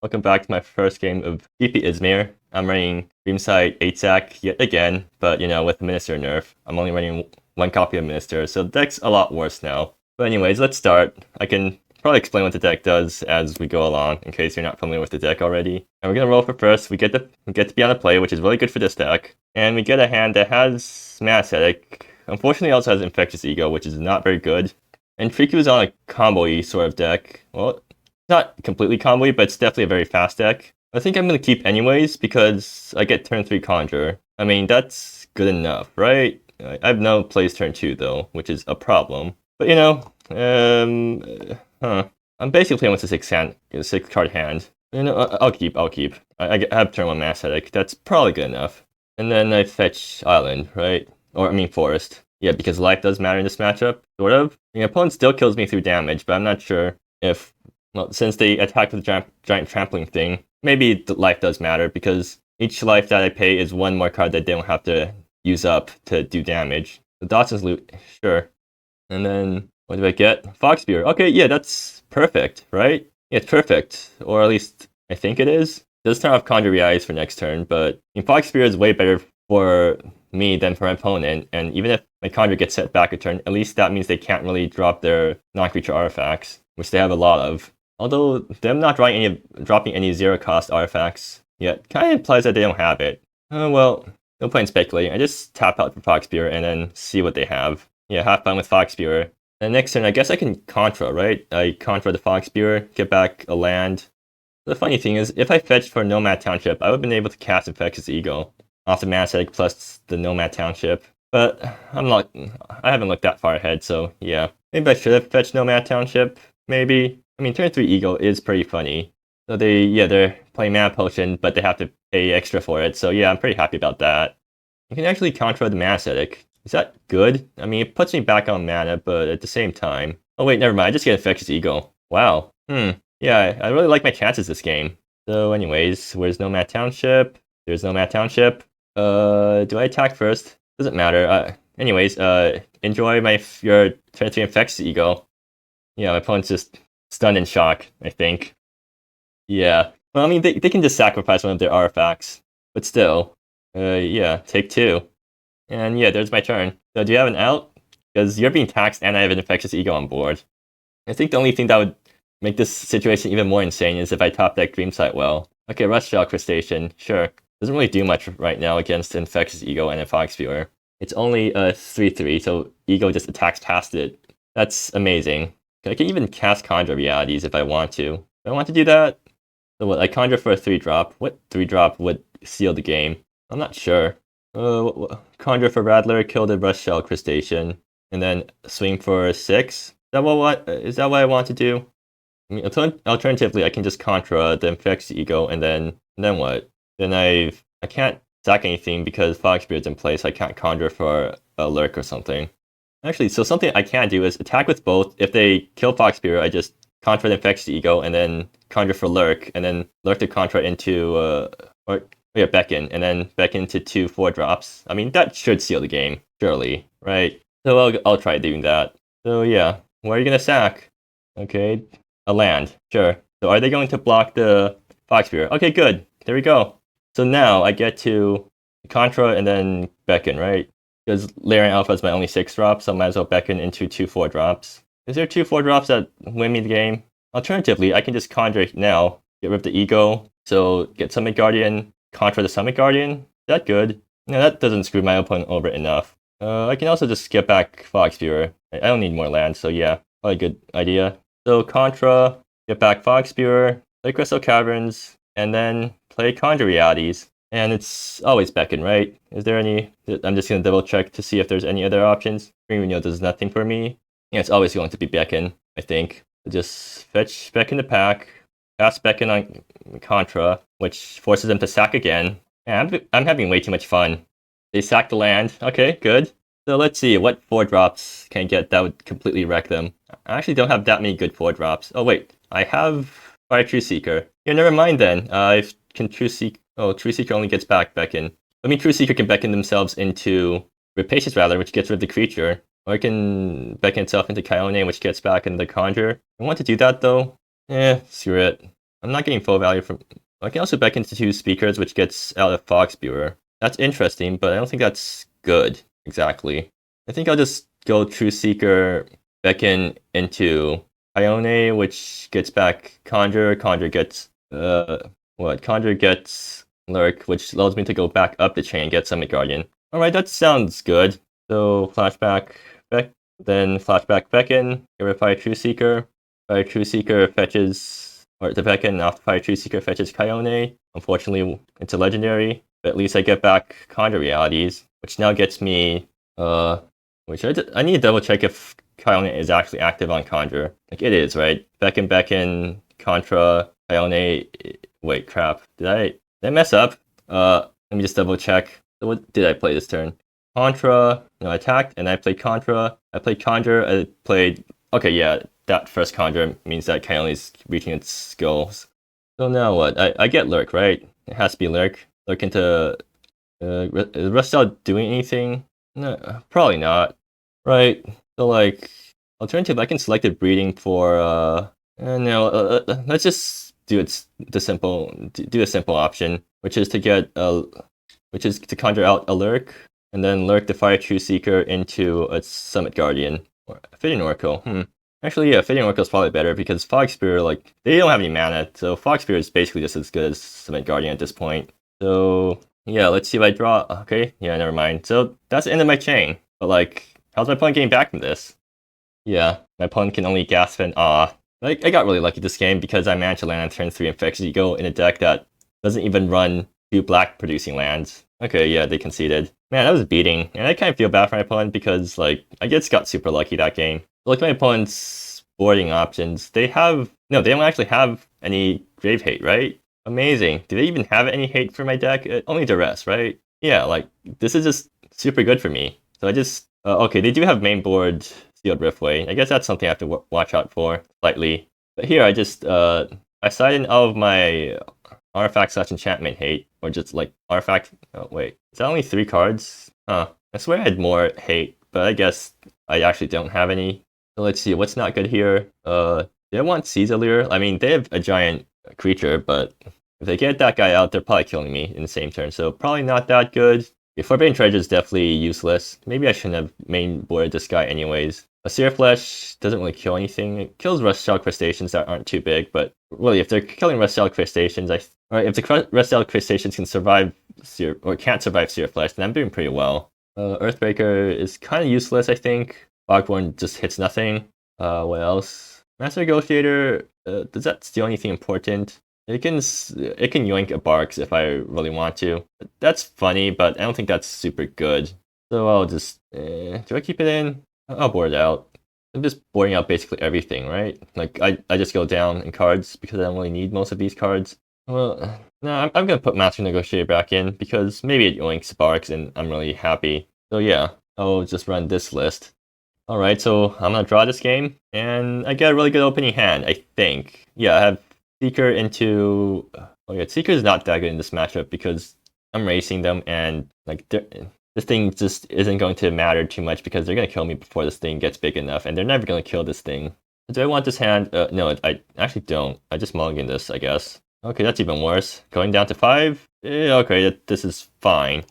Welcome back to my first game of GP Izmir. I'm running Dreamsight 8-sack yet again, but with Minister nerf. I'm only running one copy of Minister, so the deck's a lot worse now. But anyways, let's start. I can probably explain what the deck does as we go along, in case you're not familiar with the deck already. And we're gonna roll for first. We get to be on the play, which is really good for this deck. And we get a hand that has Ascetic. Unfortunately, it also has Infectious Ego, which is not very good. And Prix is on a combo-y sort of deck. Well, not completely combo-y, but it's definitely a very fast deck. I think I'm going to keep anyways, because I get turn 3 Conjure. I mean, that's good enough, right? I have no plays turn 2, though, which is a problem. But, I'm basically playing with a 6-card hand. I'll keep. I have turn 1 Ascetic. That's probably good enough. And then I fetch Island, right? Or, I mean, Forest. Yeah, because life does matter in this matchup, sort of. The opponent still kills me through damage, but I'm not sure if... Well, since they attack with the giant trampling thing, maybe the life does matter, because each life that I pay is one more card that they don't have to use up to do damage. The Dotson's loot, sure. And then, what do I get? Fog Spear. Okay, yeah, that's perfect, right? Yeah, it's perfect. Or at least, I think it is. It does turn off Conjure Eyes for next turn, but Fog Spear is way better for me than for my opponent, and even if my Conjure gets set back a turn, at least that means they can't really drop their non-creature artifacts, which they have a lot of. Although them not dropping any 0-cost artifacts yet kind of implies that they don't have it. Well, no point in speculating. I just tap out for Fog Spear and then see what they have. Yeah, have fun with Fog Spear. And next turn, I guess I can Contra, right? I Contra the Fog Spear, get back a land. The funny thing is, if I fetched for Nomad Township, I would have been able to cast Infectious Ego off the Ascetic plus the Nomad Township. But I haven't looked that far ahead, so yeah. Maybe I should have fetched Nomad Township, maybe. I mean, turn 3 Ego is pretty funny. So they're playing Mana Potion, but they have to pay extra for it. So yeah, I'm pretty happy about that. You can actually Contra the Ascetic. Is that good? I mean, it puts me back on mana, but at the same time... Oh wait, never mind. I just get Infectious Ego. Wow. Yeah, I really like my chances this game. So anyways, where's Nomad Township? There's Nomad Township. Do I attack first? Doesn't matter. Anyways, enjoy your turn 3 Infectious Ego. Yeah, my opponent's just stunned in shock, I think. Yeah. Well, I mean, they can just sacrifice one of their artifacts. But still. Yeah, take 2. And yeah, there's my turn. So do you have an out? Because you're being taxed and I have an Infectious Ego on board. I think the only thing that would make this situation even more insane is if I top deck Dreamsight well. Okay, Rush Shell Crustacean, sure. Doesn't really do much right now against Infectious Ego and a Fog Spear. It's only a 3/3, so Ego just attacks past it. That's amazing. I can even cast Conjure Realities if I want to. Do I want to do that? So what, I Conjure for a 3-drop. What 3-drop would seal the game? I'm not sure. Conjure for Rattler, kill the Rush Shell Crustacean, and then swing for 6? Is that what I want to do? I mean, alternatively, I can just Contra the Infectious Ego, and then what? Then I can't sack anything because Fog Spirit's in place, so I can't Conjure for a Lurk or something. Actually, so something I can do is attack with both. If they kill Fog Spirit, I just Contra the Infectious Ego, and then Conjure for Lurk, and then Lurk to Contra into, Beckon, and then Beckon to 2 4-drops. I mean, that should seal the game, surely, right? So I'll try doing that. So yeah, where are you gonna sack? Okay, a land, sure. So are they going to block the Fog Spirit? Okay, good. There we go. So now I get to Contra and then Beckon, right? Because Larian Alpha is my only 6-drop, so I might as well Beckon into 2 4-drops. Is there 2 4-drops that win me the game? Alternatively, I can just Conjure now, get rid of the Ego, so get Summit Guardian, Contra the Summit Guardian. Is that good? No, that doesn't screw my opponent over enough. I can also just get back Fog Spear. I don't need more land, so yeah, probably a good idea. So Contra, get back Fog Spear, play Crystal Caverns, and then play Conjure Realities. And it's always Beckon, right? Is there any... I'm just going to double check to see if there's any other options. Green does nothing for me. Yeah, it's always going to be Beckon, I think. So just fetch Beckon to pack, pass Beckon on Contra, which forces them to sack again. Yeah, I'm having way too much fun. They sack the land. Okay, good. So let's see, what 4-drops can I get that would completely wreck them? I actually don't have that many good 4-drops. Oh wait, I have Fire True Seeker. Yeah, never mind then. I can True Seeker... Oh, True Seeker only gets back Beckon. I mean, True Seeker can Beckon themselves into Rapacious Rattler, which gets rid of the creature. Or it can Beckon itself into Kyone, which gets back into the Conjure. I want to do that, though. Screw it. I'm not getting full value from... I can also beckon to 2 speakers, which gets out of Fog Spewer. That's interesting, but I don't think that's good, exactly. I think I'll just go True Seeker, beckon into Ione, which gets back Conjure. Conjure gets... Conjure gets Lurk, which allows me to go back up the chain and get Summit Guardian. Alright, that sounds good. So, flashback, then flashback beckon, get rid of Fire True Seeker. Fire True Seeker fetches, or the beckon after Fire True Seeker fetches Kyone. Unfortunately, it's a legendary, but at least I get back Conjure Realities, which now gets me, which I need to double check if Kyone is actually active on Conjure. Like, it is, right? Beckon, Contra, Kyone, wait, crap. Did I mess up? Let me just double check. So what did I play this turn? Contra, no, I attacked, and I played Contra. I played Conjure, I played... Okay, yeah, that first Conjure means that Kyone is reaching its goals. So now what? I get Lurk, right? It has to be Lurk. Lurk into... is Rustel doing anything? No, probably not. Right, so like... Alternative, I can select a breeding for... no, let's just do the simple option, which is to get which is to conjure out a Lurk, and then Lurk the Fire True Seeker into a Summit Guardian. Or Fitting Oracle, Actually, yeah, Fitting Oracle is probably better because Fog Spear, like, they don't have any mana, so Fog Spear is basically just as good as Summit Guardian at this point. So, yeah, let's see if I draw. Okay, yeah, never mind. So, that's the end of my chain. But, like, how's my opponent getting back from this? Yeah, my opponent can only gasp and ah. Like, I got really lucky this game because I managed to land on turn 3 Infectious Ego in a deck that doesn't even run 2 black producing lands. Okay, yeah, they conceded. Man, that was a beating. And I kind of feel bad for my opponent because, like, I just got super lucky that game. Like, my opponent's boarding options, they have... No, they don't actually have any grave hate, right? Amazing. Do they even have any hate for my deck? Only duress, right? Yeah, like, this is just super good for me. So I just... okay, they do have main board Sealed Riftway. I guess that's something I have to watch out for slightly. But here, I just... I sided all of my artifact / enchantment hate. Or just, like, artifact... Oh, wait. Is that only 3 cards? Huh. I swear I had more hate, but I guess I actually don't have any. So let's see, what's not good here? They want Caesar. I mean, they have a giant creature, but if they get that guy out, they're probably killing me in the same turn. So probably not that good. Yeah, Forbidden Treasure is definitely useless. Maybe I shouldn't have main boarded this guy anyways. A Seer Flesh doesn't really kill anything. It kills Rust Shell Crustaceans that aren't too big, but really, if they're killing Rust Shell Crustaceans, if the Rust Shell Crustaceans can survive or can't survive Seer Flesh, then I'm doing pretty well. Earthbreaker is kind of useless, I think. Fogborn just hits nothing. What else? Master Negotiator, does that steal anything important? It can yoink a Barks if I really want to. That's funny, but I don't think that's super good. So I'll just... do I keep it in? I'll board it out. I'm just boarding out basically everything, right? Like, I just go down in cards because I don't really need most of these cards. Well, no, I'm going to put Master Negotiator back in because maybe it yoinks Barks and I'm really happy. So yeah, I'll just run this list. Alright, so I'm going to draw this game, and I get a really good opening hand, I think. Yeah, I have Seeker into... Oh yeah, Seeker is not that good in this matchup because I'm racing them, and like this thing just isn't going to matter too much because they're going to kill me before this thing gets big enough, and they're never going to kill this thing. Do I want this hand? No, I actually don't. I just mulligan this, I guess. Okay, that's even worse. Going down to 5? Okay, this is fine.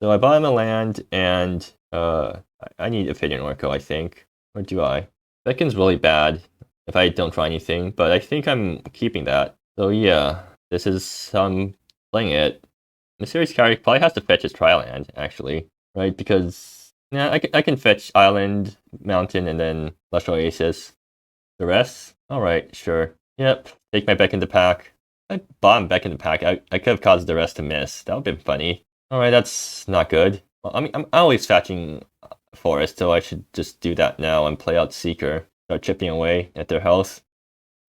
So I bought him a land, and I need Ophidian Oracle, I think. Or do I? Beckon's really bad if I don't try anything, but I think I'm keeping that. So yeah, this is how I'm playing it. Mysterious Character probably has to fetch his trial land, actually. Right? Because, yeah, I can fetch Island, Mountain, and then Lush Oasis. The rest? Alright, sure. Yep, take my Beckon to pack. I bought him Beckon to pack. I could have caused the rest to miss. That would have been funny. Alright, that's not good. Well, I mean, I'm always fetching Forest, so I should just do that now and play out Seeker. Start chipping away at their health.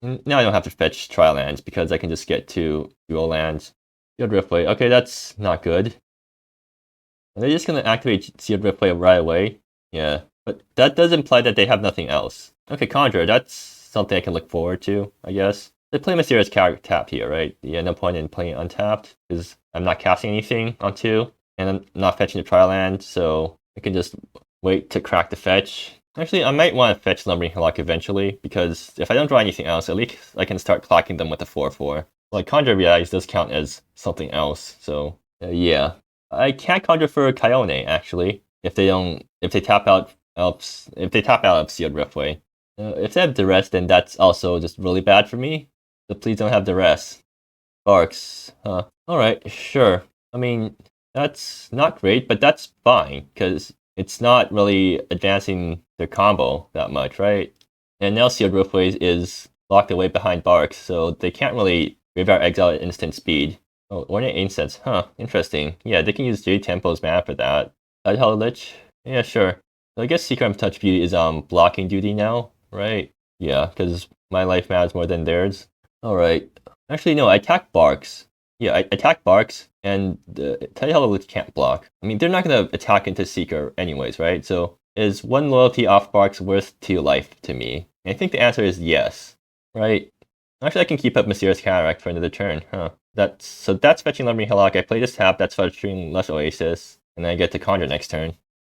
And now I don't have to fetch Trial Lands because I can just get 2 dual lands. Sealed Riftway. Okay, that's not good. Are they just going to activate Sealed Riftway right away? Yeah, but that does imply that they have nothing else. Okay, Conjure, that's something I can look forward to, I guess. They play Mysterious Character tapped here, right? Yeah, no point in playing untapped because I'm not casting anything on 2, and I'm not fetching the Trial Land, so I can just wait to crack the fetch. Actually, I might want to fetch Lumbering Hillock eventually, because if I don't draw anything else, at least I can start clocking them with a 4/4. Like, Conjure Realities does count as something else, so yeah. I can't conjure for Kyone, actually, if they tap out of Sealed Riftway. If they have Duress, then that's also just really bad for me, so please don't have Duress. Barks, huh. Alright, sure. I mean, that's not great, but that's fine, because it's not really advancing their combo that much, right? And now Sealed Riftways is locked away behind Barks, so they can't really Graveyard Exile at instant speed. Oh, Ornate Incense, huh, interesting. Yeah, they can use Jade Tempo's mana for that. Hello Lich? Yeah, sure. So I guess Secret of Touch Beauty is blocking duty now, right? Yeah, because my life matters more than theirs. Alright. Actually, no, I attack Barks. Yeah, I attack Barks, and the Hello Lich can't block. I mean, they're not going to attack into Seeker anyways, right? So, is one loyalty off Barks worth 2 life to me? And I think the answer is yes, right? Actually, I can keep up Mysterious Cataract for another turn, huh? So that's fetching Lumbering Hillock. I play this tap, that's fetching Lush Oasis, and then I get to Conjure next turn.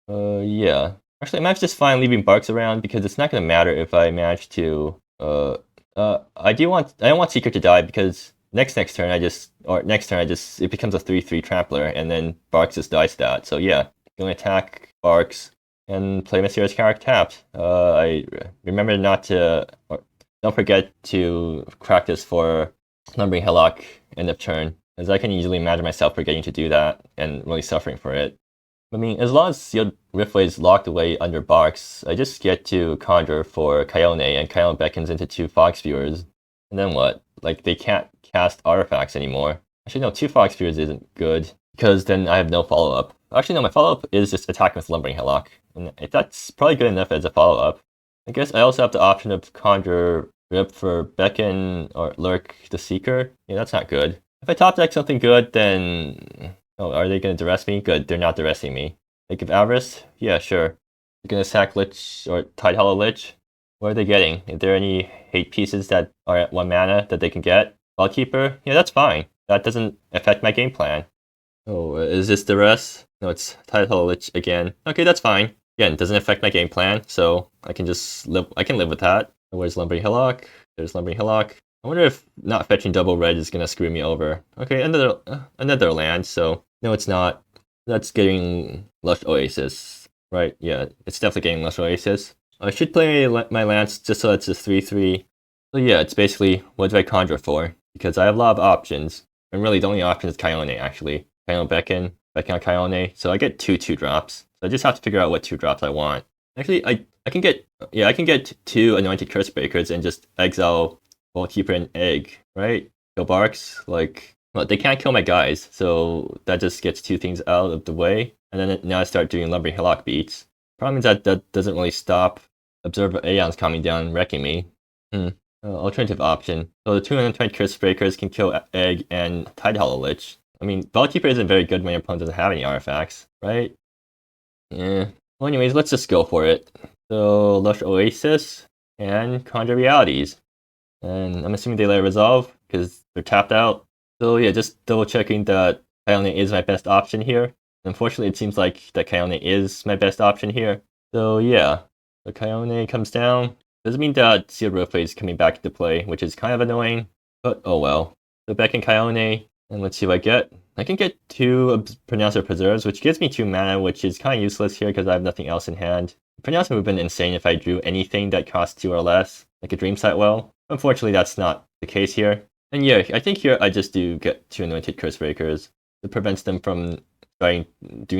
Yeah. Actually, I might just fine leaving Barks around, because it's not going to matter if I manage to, I don't want Seeker to die, because next turn it becomes a 3/3 Trampler, and then Barks just dies that. So yeah, going to attack Barks and play Mysterious Cataract tapped. I remember don't forget to crack this for Lumbering Hillock end of turn, as I can easily imagine myself forgetting to do that and really suffering for it. I mean, as long as Sealed Riftway is locked away under Barks, I just get to conjure for Kyone, and Kyone beckons into 2 Fox Viewers. And then what? Like, they can't cast artifacts anymore. Actually, no, 2 Fox Viewers isn't good, because then I have no follow-up. Actually, no, my follow-up is just attacking with Lumbering Hillock, and that's probably good enough as a follow-up. I guess I also have the option of conjure Rip for Beckon or Lurk the Seeker. Yeah, that's not good. If I top deck something good, then... Oh, are they going to duress me? Good, they're not duressing me. They give Avarice? Yeah, sure. They're going to sack Lich or Tide Hollow Lich? What are they getting? Is there any hate pieces that are at 1 mana that they can get? Ballkeeper? Yeah, that's fine. That doesn't affect my game plan. Oh, is this duress? No, it's Tide Hollow Lich again. Okay, that's fine. Again, it doesn't affect my game plan, so I can just live with that. Where's Lumbering Hillock? There's Lumbering Hillock. I wonder if not fetching double red is gonna screw me over. Okay, another land, so no, it's not. That's getting Lush Oasis, right? Yeah, it's definitely getting Lush Oasis. I should play my lands just so it's a 3/3. So yeah, it's basically what do I conjure for? Because I have a lot of options, and really the only option is Kyone actually. Kyone Beckon on Kyone, so I get 2 drops. So I just have to figure out what 2 drops I want. Actually, I can get 2 Anointed Curse Breakers and just exile Ballkeeper and Egg, right? Kill Barks, like, well, they can't kill my guys, so that just gets 2 things out of the way. And then now I start doing Lumbering Hillock beats. Problem is that doesn't really stop Observer Aeons coming down and wrecking me. Alternative option. So the 2 Anointed Curse Breakers can kill Egg and Tide Hollow Lich. I mean, Ballkeeper isn't very good when your opponent doesn't have any artifacts, right? Yeah. Well, anyways, let's just go for it. So, Lush Oasis and Conjure Realities. And I'm assuming they let it resolve, because they're tapped out. So yeah, just double checking that Kyone is my best option here. Unfortunately, it seems like that Kyone is my best option here. So yeah, the Kyone comes down. Doesn't mean that Sealed Riftway is coming back into play, which is kind of annoying, but oh well. So back in Kyone, and let's see what I get. I can get 2 Pronouncer Preserves, which gives me 2 mana, which is kind of useless here because I have nothing else in hand. Pronouncer would have been insane if I drew anything that costs 2 or less, like a Dreamsight well. Unfortunately, that's not the case here. And yeah, I think here I just do get 2 Anointed Curse Breakers. It prevents them from doing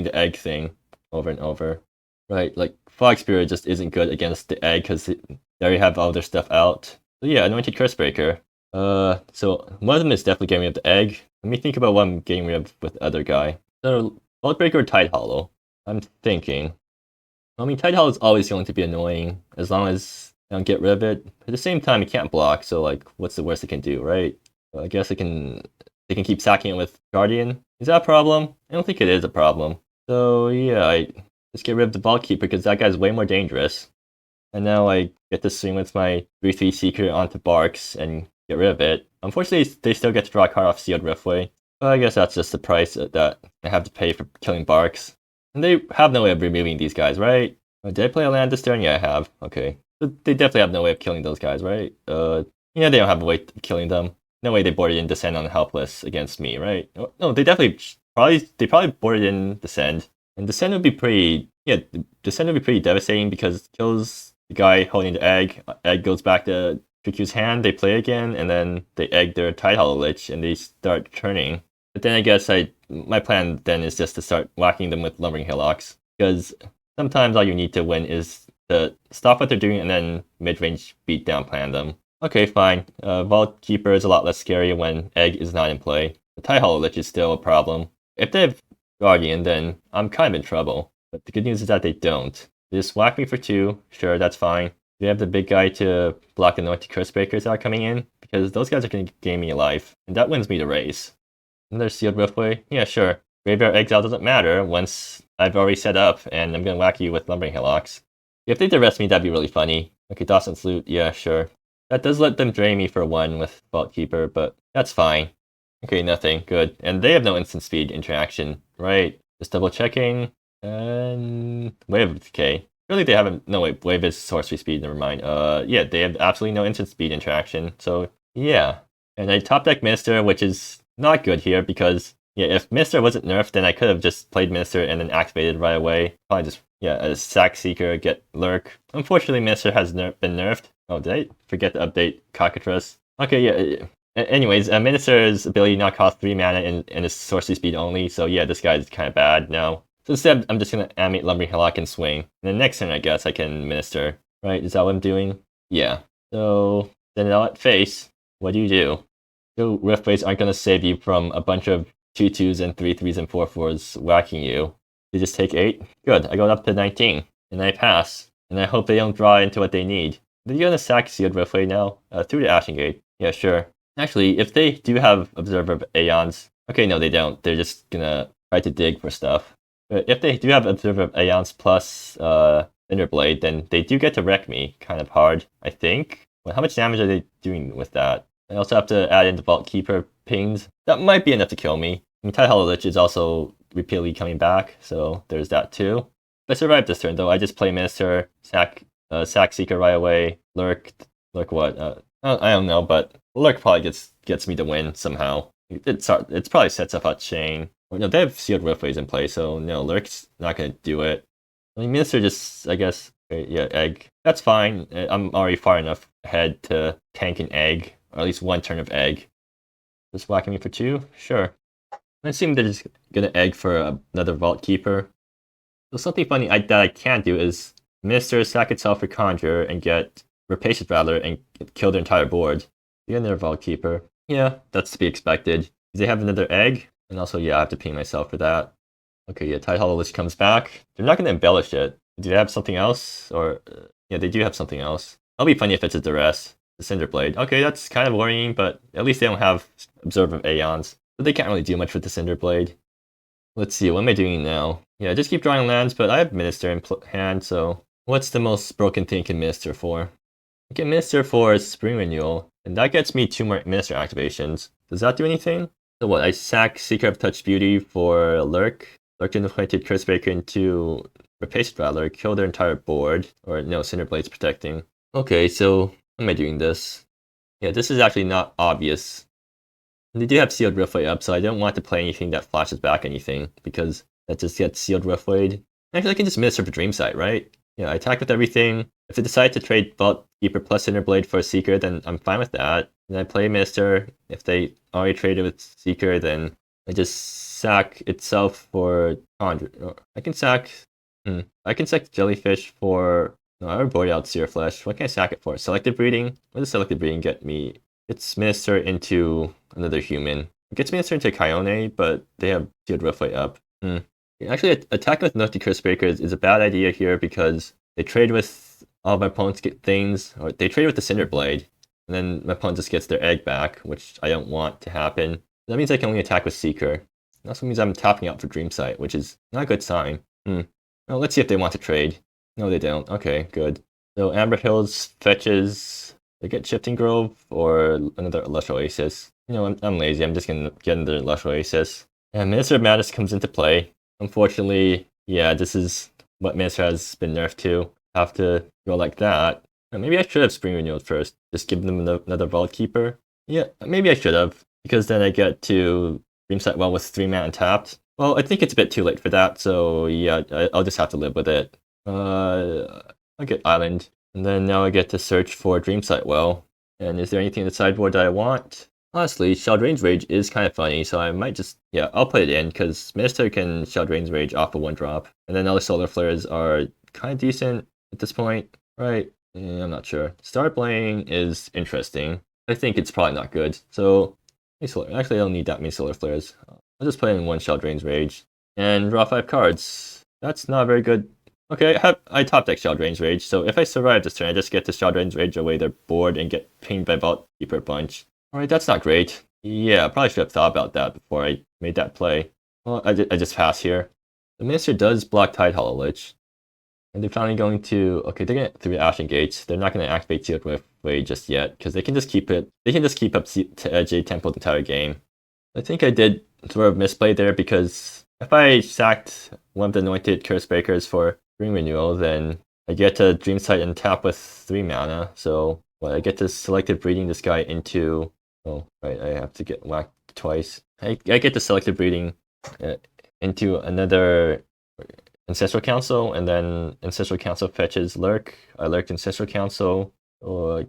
the egg thing over and over. Right, like Fog Spirit just isn't good against the egg because they already have all their stuff out. So yeah, Anointed Curse Breaker. So one of them is definitely getting rid of the egg. Let me think about what I'm getting rid of with the other guy. So Vault Breaker or Tide Hollow? I'm thinking. I mean, Tide Hollow is always going to be annoying as long as I don't get rid of it. At the same time, it can't block, so like, what's the worst it can do, right? I guess they can keep sacking it with Guardian. Is that a problem? I don't think it is a problem. So yeah, I just get rid of the Ballkeeper because that guy's way more dangerous. And now I get to swing with my 3/3 Seeker onto Barks and get rid of it. Unfortunately, they still get to draw a card off Sealed Riftway. But I guess that's just the price that I have to pay for killing Barks. And they have no way of removing these guys, right? Did I play a land this turn? Yeah, I have. Okay. They definitely have no way of killing those guys, right? Yeah, they don't have a way of killing them. No way they boarded in Descend on Helpless against me, right? No, they definitely probably boarded in Descend. And Descend would be pretty Descend would be pretty devastating because it kills the guy holding the egg. Egg goes back to QQ's hand, they play again, and then they egg their Tide Hollow Lich and they start turning. But then I guess my plan then is just to start whacking them with Lumbering Hillocks. Because sometimes all you need to win is to stop what they're doing and then mid-range beat down plan them. Okay, fine. Vault Keeper is a lot less scary when Egg is not in play. The Tide Hollow Lich is still a problem. If they have Guardian, then I'm kind of in trouble. But the good news is that they don't. They just whack me for 2. Sure, that's fine. They have the big guy to block the Anointed Curse Breakers that are coming in, because those guys are going to gain me a life, and that wins me the race. And there's Sealed Riftway. Yeah, sure. Graveyard Exile doesn't matter once I've already set up, and I'm going to whack you with Lumbering Hillocks. If they arrest me, that'd be really funny. Okay, Dawson's Loot, yeah, sure. That does let them drain me for 1 with Vault Keeper, but that's fine. Okay, nothing, good. And they have no instant speed interaction, right? Just double checking, and Wave of Decay. Really, they haven't. No, wait, Wave is sorcery speed, never mind. Yeah, they have absolutely no instant speed interaction, so yeah. And I top deck Minister, which is not good here because, yeah, if Minister wasn't nerfed, then I could have just played Minister and then activated right away. Probably just, yeah, a Sack Seeker, get Lurk. Unfortunately, Minister has been nerfed. Oh, did I forget to update Cockatrice? Okay, yeah. Anyways, Minister's ability not cost 3 mana and is sorcery speed only, so yeah, this guy's kind of bad now. So instead, I'm just going to animate Lumbering Hillock and swing. And then next turn, I guess, I can Minister. Right, is that what I'm doing? Yeah. So, then now at face, what do? So Riftways aren't going to save you from a bunch of 2/2s and 3/3s and 4/4s whacking you. They just take 8? Good, I go up to 19. And I pass. And I hope they don't draw into what they need. They're going to sack Sealed Riftway now? Through the Ashen Gate. Yeah, sure. Actually, if they do have Observer of Aeons... Okay, no, they don't. They're just going to try to dig for stuff. But if they do have Observer of Aeons plus Thunderblade, then they do get to wreck me kind of hard, I think. Well, how much damage are they doing with that? I also have to add in the Vault Keeper pings. That might be enough to kill me. I mean, Tide Hollow Lich is also repeatedly coming back, so there's that too. If I survive this turn, though, I just play Minister, Sack Seeker right away, Lurk what? I don't know, but Lurk probably gets me to win somehow. It's probably sets up Chain. No, they have Sealed Riftways in play, so no, Lurk's not going to do it. I mean, Minister just, I guess, yeah, Egg. That's fine. I'm already far enough ahead to tank an Egg, or at least 1 turn of Egg. Just whacking me for 2? Sure. I assume they're just going to Egg for another Vault Keeper. So something funny that I can do is Minister, sack itself for Conjure, and get Rapacious Rattler and kill their entire board. Get another Vault Keeper. Yeah, that's to be expected. They have another Egg? And also, yeah, I have to ping myself for that. Okay, yeah, Tide Hollow Lich comes back. They're not going to embellish it. Do they have something else? Or, yeah, they do have something else. It'll be funny if it's a Duress. The Cinderblade. Okay, that's kind of worrying, but at least they don't have Observer of Aeons. So they can't really do much with the Cinderblade. Let's see, what am I doing now? Yeah, just keep drawing lands, but I have Minister in hand, so... What's the most broken thing I can Minister for? I can Minister for Spring Renewal, and that gets me 2 more Minister activations. Does that do anything? So what, I sack Seeker of Touch Beauty for Lurk Anointed Curse Breaker into Rapacious Rattler, kill their entire board, or no, Cinderblade's protecting. Okay, so how am I doing this? Yeah, this is actually not obvious. And they do have Sealed Riftway up, so I don't want to play anything that flashes back anything, because that just gets Sealed Riftwayed. Actually, I can just Minister for Dreamsight, right? Yeah, I attack with everything. If they decide to trade Vault Keeper plus Cinderblade for a Seeker, then I'm fine with that. And I play Minister. If they already traded with Seeker, then I just sack itself for Conjure. I can sack Jellyfish for... No, I already boarded out Searflesh. What can I sack it for? Selective Breeding? What does Selective Breeding get me? It's Minister into another human. It gets Minister into Kyone, but they have Sealed Riftway up. Actually, attacking with Anointed Curse Breakers is a bad idea here because they trade with all of my opponents get things, or they trade with the Cinderblade, and then my opponent just gets their Egg back, which I don't want to happen. That means I can only attack with Seeker. It also means I'm tapping out for Dreamsight, which is not a good sign. Well, let's see if they want to trade. No, they don't. Okay, good. So Amber Hills fetches... They get Shifting Grove or another Lush Oasis. You know, I'm lazy. I'm just going to get another Lush Oasis. And Minister of Madness comes into play. Unfortunately, yeah, this is what Minister has been nerfed to have to go like that. Maybe I should have Spring Renewed first. Just give them another Vault Keeper. Yeah, maybe I should have, because then I get to Dreamsight well with 3 mana tapped. Well, I think it's a bit too late for that, so yeah, I'll just have to live with it. I'll get Island, and then now I get to search for Dreamsight well. And is there anything in the sideboard that I want? Honestly, Sheldrain's Rage is kind of funny, so I might just, yeah, I'll put it in, because Minister can Sheldrain's Rage off a 1-drop. And then other Solar Flares are kind of decent at this point, right? Yeah, I'm not sure. Star Playing is interesting. I think it's probably not good, so actually I don't need that many Solar Flares. I'll just play in 1 Sheldrain's Rage. And draw 5 cards. That's not very good. Okay, I top deck Sheldrain's Rage, so if I survive this turn, I just get to Sheldrain's Rage away their board and get pinged by Vault Keeper a bunch. Alright, that's not great. Yeah, I probably should have thought about that before I made that play. Well, I just pass here. The Minister does block Tidehollow Lich. And they're finally going to... Okay, they're going to through Ashen Gates. They're not going to activate Sealed Riftway just yet, because they can just keep it... They can just keep up Jade Temple the entire game. I think I did sort of misplay there, because if I sacked one of the Anointed Curse Breakers for Spring Renewal, then I get to Dreamsight and tap with 3 mana. So, I get to Selective Breeding this guy into... Oh, right, I have to get whacked twice. I get to Selective Breeding into another Ancestral Council, and then Ancestral Council fetches Lurk. I lurked Ancestral Council,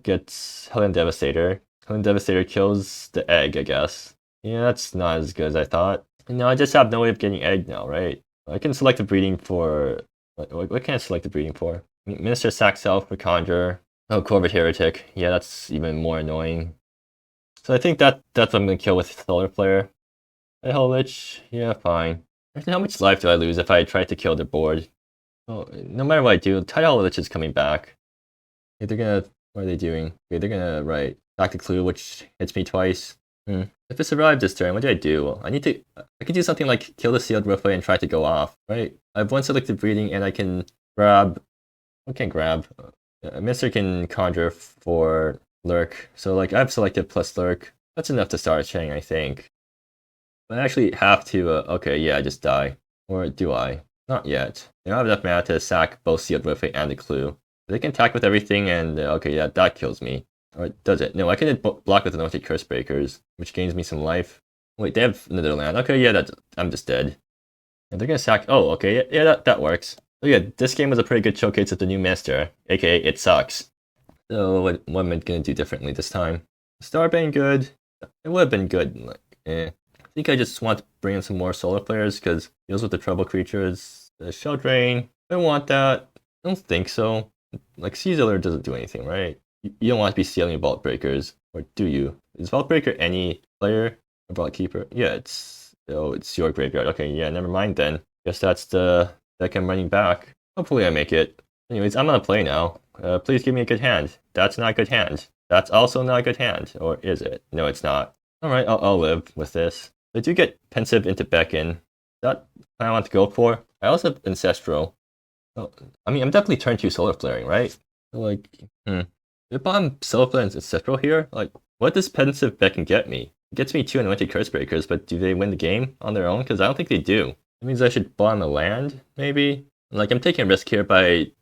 gets Hellion Devastator. Hellion Devastator kills the egg, I guess. Yeah, that's not as good as I thought. And now I just have no way of getting egg now, right? I can Selective Breeding for... What can I Selective Breeding for? Minister Sack Self for Conjure. Oh, Corvid Heretic. Yeah, that's even more annoying. So I think that's what I'm going to kill with Solar Flare. Hollow Lich, yeah, fine. How much life do I lose if I try to kill the board? Oh, no matter what I do, Tidehollow Lich is coming back. Okay, they're gonna... What are they doing? Okay, they're gonna, right, back the Clue, which hits me twice. If it survives this turn, what do I do? I can do something like kill the Sealed Riftway and try to go off, right? I have 1 Selective Breeding, and I can grab... What can I grab? Mister can Conjure for Lurk. So, like, I have Selective plus Lurk. That's enough to start a chain, I think. But I actually have to, okay, yeah, I just die. Or do I? Not yet. I don't have enough mana to sack both Sealed Riftway and the Clue. They can attack with everything, and, okay, yeah, that kills me. Or does it? No, I can block with Anointed Curse Breakers, which gains me some life. Wait, they have another land. Okay, yeah, I'm just dead. And they're gonna sack... Oh, okay, yeah, that works. So yeah, this game was a pretty good showcase of the new Minister, aka it sucks. So what am I gonna do differently this time? Starbane good. It would have been good. Like, I think I just want to bring in some more Solar Players, because deals with the Trouble Creatures. The Shell Drain. I don't want that. I don't think so. Like, Sealer doesn't do anything, right? You don't want to be stealing Vault Breakers, or do you? Is Vault Breaker any player? Or Vault Keeper? Yeah, it's your graveyard. Okay, yeah, never mind then. Guess that's the deck I'm running back. Hopefully I make it. Anyways, I'm gonna play now. Please give me a good hand. That's not a good hand. That's also not a good hand. Or is it? No, it's not. Alright, I'll live with this. I do get Pensive into Beckon. Is that what I want to go for? I also have Ancestral. Oh, I mean, I'm definitely turn 2 Solar Flaring, right? So, like, if I'm Solar Flare and Ancestral here, like, what does Pensive Beckon get me? It gets me 2 Anointed Curse Breakers, but do they win the game on their own? Because I don't think they do. That means I should bottom a land, maybe? Like, I'm taking a risk here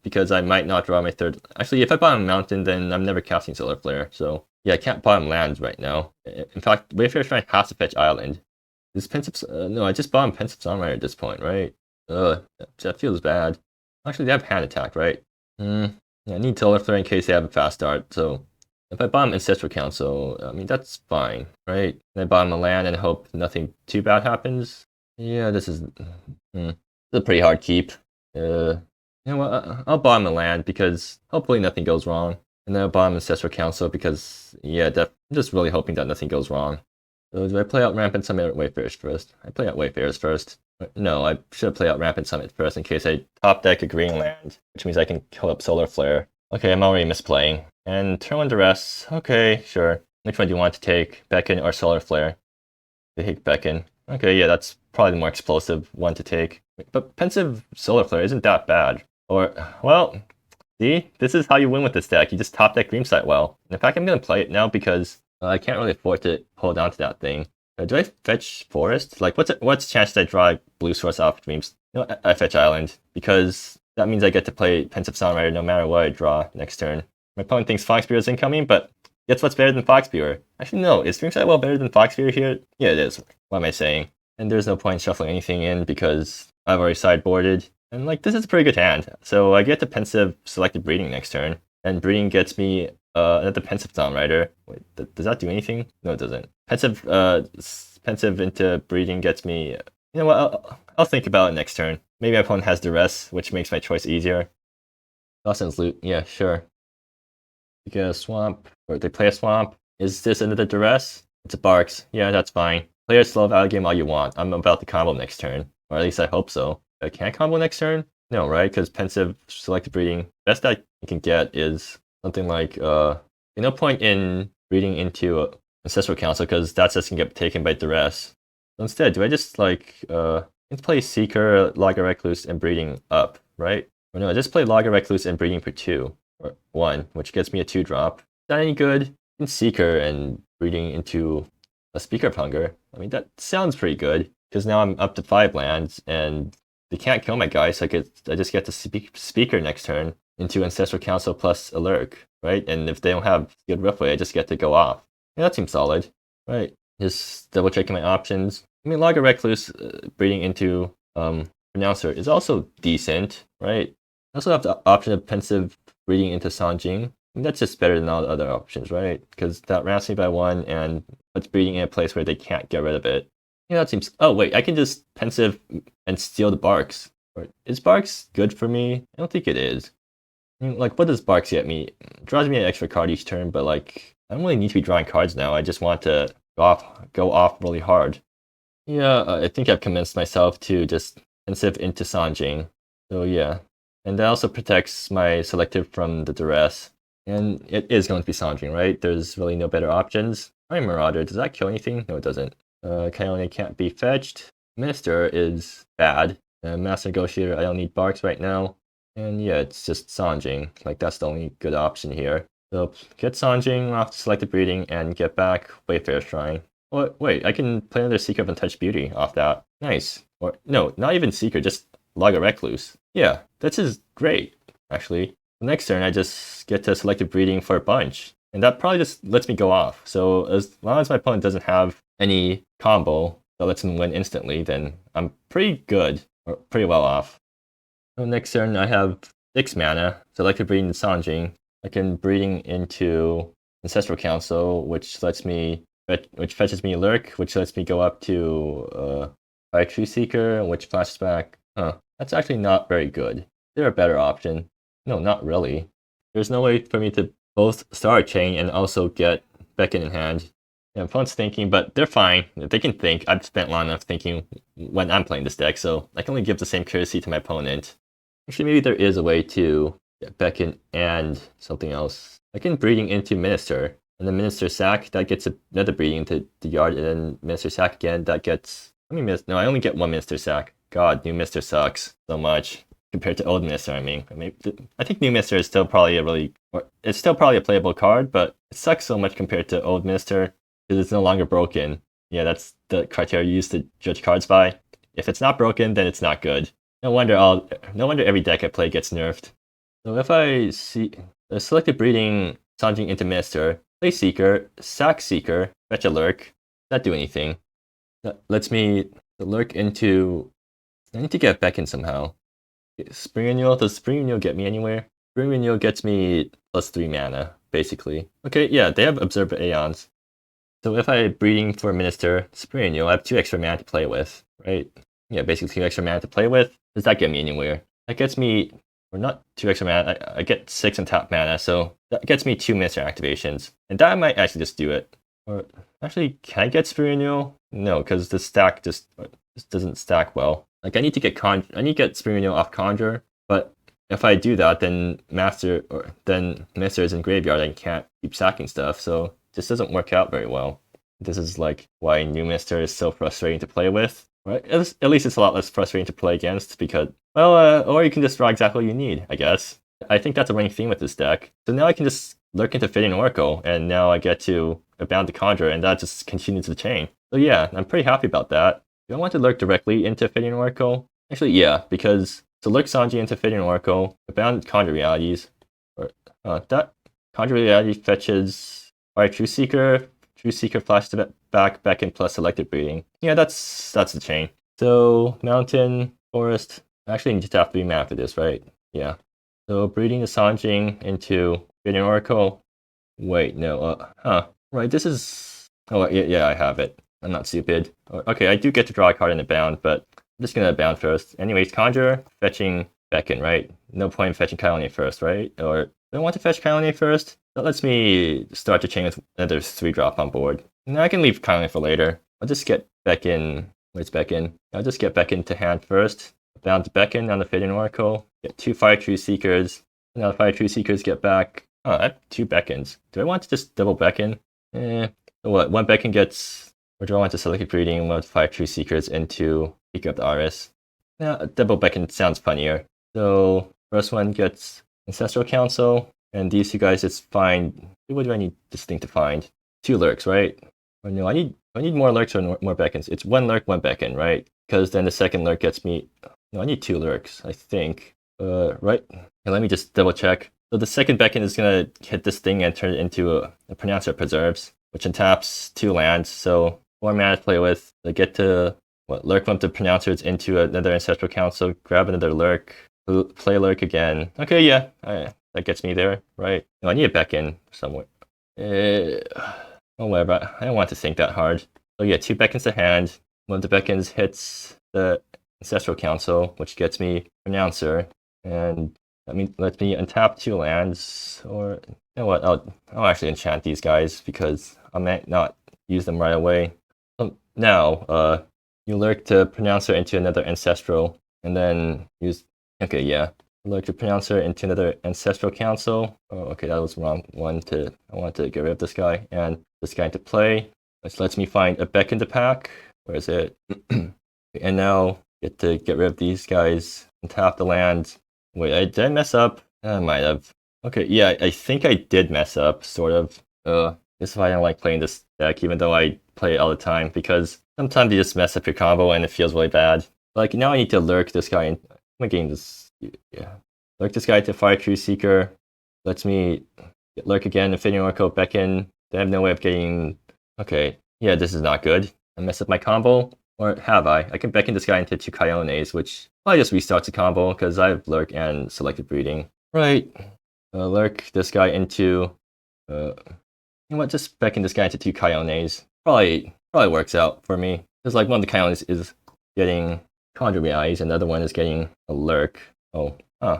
because I might not draw my third... Actually, if I bottom Mountain, then I'm never casting Solar Flare, so... Yeah, I can't bottom lands right now. In fact, Wayfarer Shrine has to fetch Island. Is Pensive... no, I just bottom Pensive Songwriter at this point, right? That feels bad. Actually, they have Hand Attack, right? Yeah, I need Solar Flare in case they have a fast start, so... If I bottom Ancestral Council, I mean, that's fine, right? And I bottom a land and hope nothing too bad happens. Yeah, this is... It's a pretty hard keep. You know what, I'll bottom a land because hopefully nothing goes wrong. And then I'll bottom Ancestral Council because, yeah, I'm just really hoping that nothing goes wrong. So do I play out Rampant Summit or Wayfarers first? I play out Wayfarers first. No, I should play out Rampant Summit first in case I top deck a green land, which means I can kill up Solar Flare. Okay, I'm already misplaying. And turn 1 Duress. Okay, sure. Which one do you want to take? Beckon or Solar Flare? I take Beckon. Okay, yeah, that's probably the more explosive one to take. But Pensive Solar Flare isn't that bad. Or, well, see? This is how you win with this deck. You just top deck Dreamsight well. In fact, I'm going to play it now because I can't really afford to hold on to that thing. Do I fetch Forest? Like, what's the chance that I draw Blue Source off Dreams? No, I fetch Island. Because that means I get to play Pensive Songwriter no matter what I draw next turn. My opponent thinks Foxpear is incoming, but guess what's better than Foxpear? Actually, no. Is Dreamsight well better than Foxpear here? Yeah, it is. What am I saying? And there's no point shuffling anything in because I've already sideboarded. And like, this is a pretty good hand. So I get to Pensive Selected Breeding next turn. And Breeding gets me another Pensive Songwriter. Wait, does that do anything? No, it doesn't. Pensive into Breeding gets me... You know what? I'll think about it next turn. Maybe my opponent has Duress, which makes my choice easier. Dawson's Loot. Yeah, sure. You get a Swamp, or they play a Swamp. Is this another Duress? It's a Barks. Yeah, that's fine. Play a slow out of game all you want. I'm about to combo next turn. Or at least I hope so. I can't combo next turn? No, right? Because Pensive Selected Breeding. Best I can get is something like, no point in breeding into Ancestral Council because that's just gonna get taken by Duress. So instead, do I just like, let's play Seeker, Logger Recluse, and Breeding up, right? Or no, I just play Logger Recluse and Breeding for 2, or 1, which gets me a 2-drop. Is that any good? In Seeker and Breeding into a Speaker of Hunger. I mean, that sounds pretty good, because now I'm up to 5 lands, and they can't kill my guy, so I just get to Speaker next turn into Ancestral Council plus a Lurk, right? And if they don't have good Riftway, I just get to go off. Yeah, that seems solid, right? Just double checking my options. I mean, Logger Recluse breeding into Pronouncer is also decent, right? I also have the option of Pensive breeding into Sanjing. I mean, that's just better than all the other options, right? Because that ramps me by 1 and puts breeding in a place where they can't get rid of it. Yeah, that seems... Oh, wait, I can just Pensive and steal the Barks. Is Barks good for me? I don't think it is. I mean, like, what does Barks get me? It draws me an extra card each turn, but like, I don't really need to be drawing cards now. I just want to go off really hard. Yeah, I think I've convinced myself to just Pensive into Sanjing. So yeah. And that also protects my Selective from the Duress. And it is going to be Sanjing, right? There's really no better options. Alright, Marauder, does that kill anything? No, it doesn't. Coyote can't be fetched. Minister is bad. Master Negotiator, I don't need Barks right now. And yeah, it's just Sanjing. Like, that's the only good option here. So get Sanjing off Selected Breeding and get back Wayfarer Shrine. Oh, wait, I can play another Seeker of Untouched Beauty off that. Nice. Or no, not even Seeker, just Logger Recluse. Yeah, this is great, actually. The next turn, I just get to Selected Breeding for a bunch. And that probably just lets me go off. So as long as my opponent doesn't have any combo that lets him win instantly, then I'm pretty good, or pretty well off. So next turn, I have 6 mana, Selected Breeding to Sanjing. I can Breeding into Ancestral Council, which fetches me Lurk, which lets me go up to Fire Tree Seeker, which flashes back. Huh, that's actually not very good. Is there a better option? No, not really. There's no way for me to both Star a Chain and also get Beckon in hand. Yeah, opponent's thinking, but they're fine. They can think. I've spent long enough thinking when I'm playing this deck, so I can only give the same courtesy to my opponent. Actually, maybe there is a way to get Beckon and something else. I can Breeding into Minister, and then Minister sack, that gets another Breeding into the yard, and then Minister sack again, that gets... No, I only get 1 Minister sack. God, New Minister sucks so much. Compared to Old Minister, I mean. I think New Minister is still probably it's still probably a playable card, but it sucks so much compared to Old Minister, because it's no longer broken. Yeah, that's the criteria you use to judge cards by. If it's not broken, then it's not good. No wonder every deck I play gets nerfed. So if I see the Selected Breeding Sanjing into Minister, play Seeker, sack Seeker, fetch a Lurk, not do anything. That lets me Lurk into... I need to get Beckon somehow. Spring Renewal, does Spring Renewal get me anywhere? Spring Renewal gets me +3 mana, basically. Okay, yeah, they have Observer Aeons. So if I Breeding for Minister, Spring Renewal, I have 2 extra mana to play with, right? Yeah, basically 2 extra mana to play with. Does that get me anywhere? That gets me... Or not 2 extra mana, I get 6 on top mana, so that gets me 2 Minister activations. And that might actually just do it. Or, actually, can I get Spring Renewal? No, because the stack just doesn't stack well. Like, I need to get Spring Renewal off Conjure, but if I do that, then Minister is in Graveyard and can't keep sacking stuff, so it just doesn't work out very well. This is like why New Minister is so frustrating to play with. Right? At least it's a lot less frustrating to play against because, well, or you can just draw exactly what you need, I guess. I think that's a running theme with this deck. So now I can just Lurk into Fitting Oracle, and now I get to Abound to Conjure, and that just continues the chain. So yeah, I'm pretty happy about that. Do I want to Lurk directly into Fitting Oracle? Actually, yeah, because So Lurk Sanji into Fading Oracle, Abound Conjure Realities. That Conjure Reality fetches True Seeker flash to back, beckon plus selected breeding. Yeah, that's the chain. So Mountain, Forest. Actually, you just have 3 mana for this, right? Yeah. So breeding the Sanjing into Fading Oracle. Wait, no. Right, this is. Oh, yeah, I have it. I'm not stupid. Okay, I do get to draw a card in the bound, but I'm just gonna bound first. Anyways, Conjure, fetching Beckon, right? No point in fetching Kyone first, right? Or do I want to fetch Kyone first? That lets me start the chain with another 3-drop on board. Now I can leave Kyone for later. I'll just get Beckon. Where's Beckon? I'll just get Beckon to hand first. Bound to Beckon on the Fading Oracle. Get 2 Fire True Seekers. Now the Fire True Seekers get back. Oh, I have 2 Beckons. Do I want to just double Beckon? What? 1 Beckon gets. Or do I want to select breeding with 5 True Seekers into Seeker of the Aris? Now, double Beckon sounds funnier. So, first one gets Ancestral Council, and these 2 guys just find. What do I need this thing to find? 2 Lurks, right? Or no, I need more Lurks or more Beckons. It's 1 Lurk, 1 Beckon, right? Because then the second Lurk gets me. No, I need 2 Lurks, I think. Right? And let me just double check. So the second Beckon is gonna hit this thing and turn it into a Pronouncer Preserves, which untaps 2 lands. So 4 mana to play with. I get to Lurk one of the Pronouncers into another Ancestral Council, grab another Lurk, play Lurk again. Okay, yeah, that gets me there, right? No, I need a Beckon somewhere. Whatever. I don't want to think that hard. So yeah, 2 Beckons to hand. One of the Beckons hits the Ancestral Council, which gets me Pronouncer, and lets me untap 2 lands. Or you know what? I'll actually enchant these guys because I might not use them right away. Now, you Lurk the Pronouncer into another Ancestral, and then use. Okay, yeah. Lurk the Pronouncer into another Ancestral Council. Oh, okay, that was the wrong one to. I want to get rid of this guy and this guy into play. Which lets me find a Beckon to pack. Where is it? And now get to get rid of these guys and tap the land. Wait, did I mess up? I might have. Okay, yeah, I think I did mess up, sort of. This is why I don't like playing this deck, even though I play it all the time, because sometimes you just mess up your combo and it feels really bad. Like, now I need to Lurk this guy. I'm getting this. Yeah. Lurk this guy to Fire True Seeker. Lets me Lurk again, Infinity Oracle, Beckon. They have no way of getting. Okay. Yeah, this is not good. I messed up my combo. Or have I? I can Beckon this guy into 2 Kyones, which probably just restarts the combo because I have Lurk and Selected Breeding. Right. Lurk this guy into. You know what? Just Beckon this guy into 2 Kyones. Probably works out for me. Because like one of the Kyones is getting Conjure Realities, and the other one is getting a Lurk. I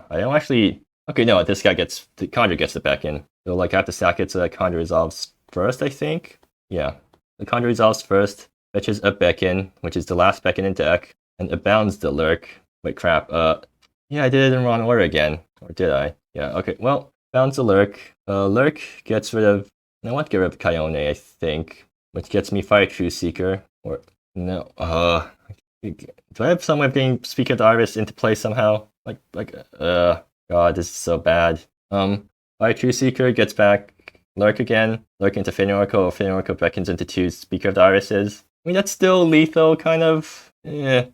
don't actually. Okay, no, this guy gets the Conjure gets the Beckon. So like I have to stack it so that Conjure resolves first, I think. Yeah, the Conjure resolves first, fetches a Beckon, which is the last Beckon in deck, and abounds the Lurk. Wait, crap. Yeah, I did it in wrong order again, or did I? Yeah. Okay. Well, bounds the Lurk. Lurk gets rid of. I want to get rid of Kyone, I think, which gets me Fire True Seeker. Or no. Do I have some way of getting Speaker of the Iris into play somehow? God, this is so bad. Fire True Seeker gets back Lurk again. Lurk into Fading Oracle, or Fading Oracle beckons into 2 Speaker of the Irises. I mean, that's still lethal, kind of. Yeah.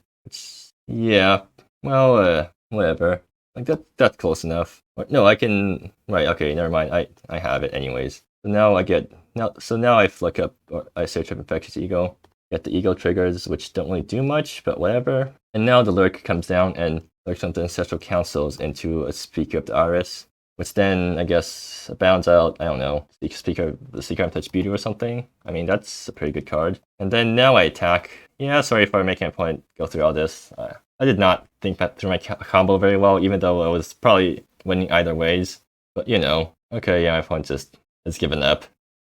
Well, whatever. Like that's close enough. No, I can. Right. Okay. Never mind. I have it anyways. So now I flick up, or I search up Infectious Eagle, get the Eagle triggers, which don't really do much, but whatever. And now the Lurk comes down and lurks some of the Ancestral Councils into a Speaker of the Iris, which then, I guess, bounds out, I don't know, the Seeker of Touch Beauty or something. I mean, that's a pretty good card. And then now I attack. Yeah, sorry for making a point go through all this. I did not think through my combo very well, even though I was probably winning either ways. But, okay, yeah, my opponent just has given up.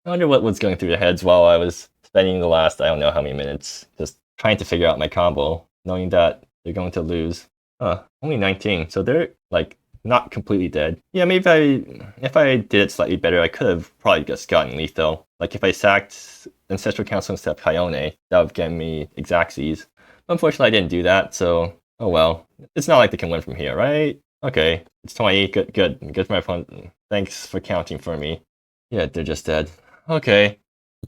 I wonder what was going through their heads while I was spending the last, I don't know how many minutes, just trying to figure out my combo, knowing that they're going to lose. Only 19, so they're, like, not completely dead. Yeah, maybe if I did it slightly better, I could have probably just gotten lethal. Like, if I sacked Ancestral Council instead of Kyone, that would get me Xaxes. Unfortunately, I didn't do that, so, oh well. It's not like they can win from here, right? Okay, it's 20, good for my opponent. Thanks for counting for me. Yeah, they're just dead. Okay.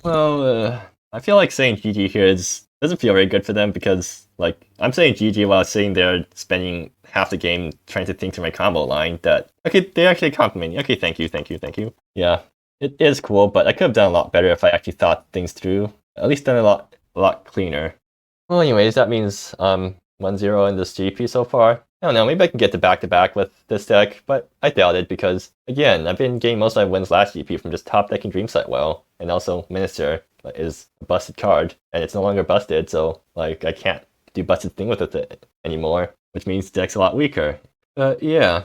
Well, I feel like saying GG here is doesn't feel very good for them because, like, I'm saying GG while sitting there spending half the game trying to think through my combo line that, okay, they actually compliment me. Okay, thank you, thank you, thank you. Yeah, it is cool, but I could have done a lot better if I actually thought things through. At least done a lot cleaner. Well, anyways, that means 1-0 in this GP so far. I don't know, maybe I can get to back-to-back with this deck, but I doubt it because, again, I've been getting most of my wins last GP from just top decking Dreamsight well, and also Minister is a busted card, and it's no longer busted, so like I can't do busted thing with it anymore, which means the deck's a lot weaker. Yeah,